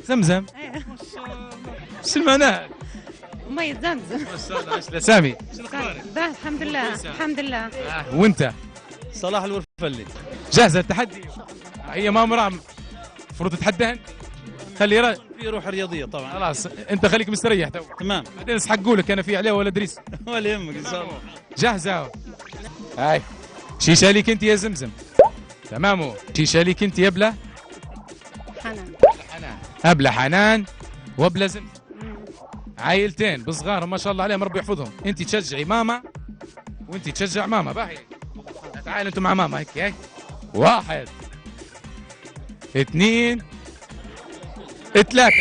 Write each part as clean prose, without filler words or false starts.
زمزم. شو معناها؟ مية زمزم. ما شاء الله. ايش الاسامي؟ الحمد لله الحمد لله. وانت؟ صلاح الورفلي. جاهزه للتحدي؟ هي ما مرام المفروض تتحداها. خلي في روح رياضيه طبعا. خلاص انت خليك مستريح تو. تمام. بعدين اسحقوا لك انا في عليه ولا دريس. ولا يهمك ان شاء الله. جاهزه؟ هاي شيشه ليك انت يا زمزم. تمام. شيشه ليك انت يا بلا حنان. ابله حنان وابله زمزم. عائلتين بصغار ما شاء الله عليهم ربي يحفظهم. انت تشجعي ماما وانت تشجع ماما. باهي تعالوا انتم مع ماما هيك. هيك 1 2 3.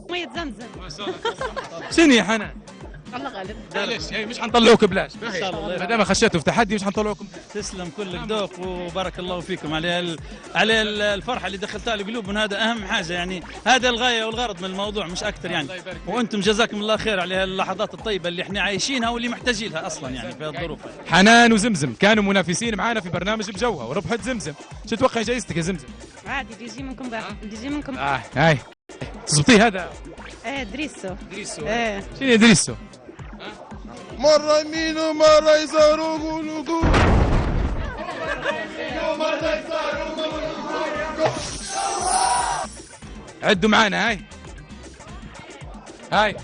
مية زمزم. شنو يا حنان؟ الله غالب. ليش هي مش حنطلعوك بلاش. ان شاء الله. ما دام خشيتوا في تحدي مش حنطلعوكم. تسلم كلك ذوق وبارك الله فيكم على الفرحه اللي دخلتها القلوب، هذا اهم حاجه يعني. هذا الغايه والغرض من الموضوع مش اكثر يعني. وانتم جزاكم الله خير على اللحظات الطيبه اللي احنا عايشينها واللي محتاجينها اصلا يعني في الظروف. حنان وزمزم كانوا منافسين معانا في برنامج بجوها وربحت زمزم. شو تتوقع جايزتك يا زمزم؟ عادي بيجي منكم بيجي منكم. هاي تزبطيه هذا. ايه دريسو. دريسو. ايه. شنو يا دريسو؟ مرة يمين ومرة يسار وقولوا قول. عدوا معانا. هاي هاي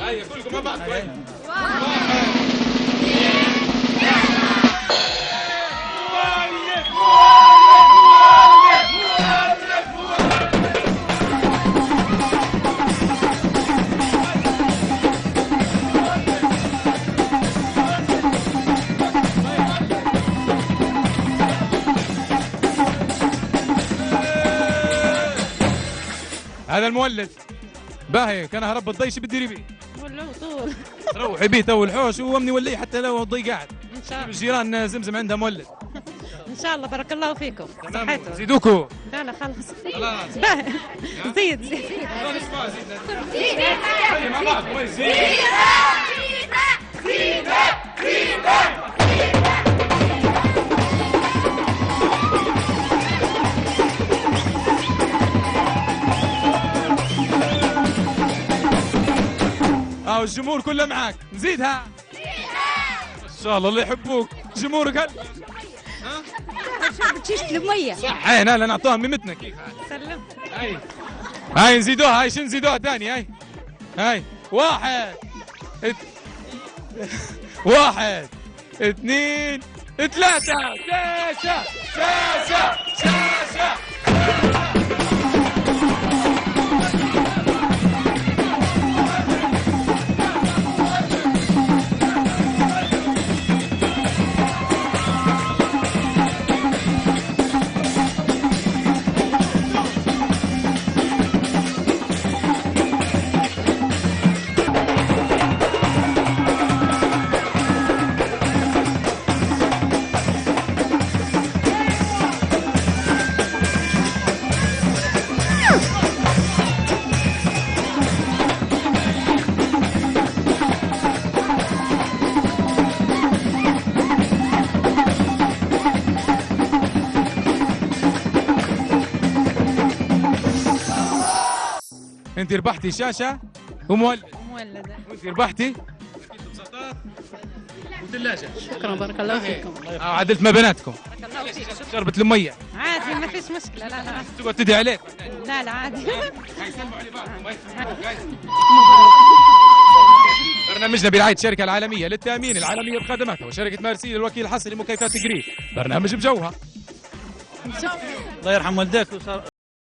هاي كلكم مع بعض. هذا المولد باهي كان هرب الضيش بدي بيه. ولو طول. روحي بيه تو الحوش وامني وليه حتى لو الضي قاعد. ان شاء الله. الجيران زمزم عندها مولد. ان شاء الله بارك الله فيكم. صحتوا. زيدوكوا. لا لا خلص. خلاص. زيد زيد. مع بعض كويس. الجمهور كله معاك. نزيدها. ما شاء الله اللي يحبوك جمهورك. هل بتشيش المية. صح. هاي لا نعطوها ميمتنا كيف. سلم. هاي نزيدوها. هاي شو نزيدوها ثاني. هاي 1 1 2 3. شاشة شاشة شاشة. انت ربحتي شاشه ومولد. مولدة. وانت ربحتي بساطات وثلاجه. شكرا بارك الله فيكم. عدلت ما بيناتكم. بارك الله فيكم. شربة المية. عادي ما فيش مشكلة. لا لا تقعد تدعي عليك. لا لا عادي. برنامجنا برعاية الشركة العالمية للتأمين العالمية بخدماتها وشركة مارسيل الوكيل الحصري لمكيفات جري. برنامج بجوها. الله يرحم والديك.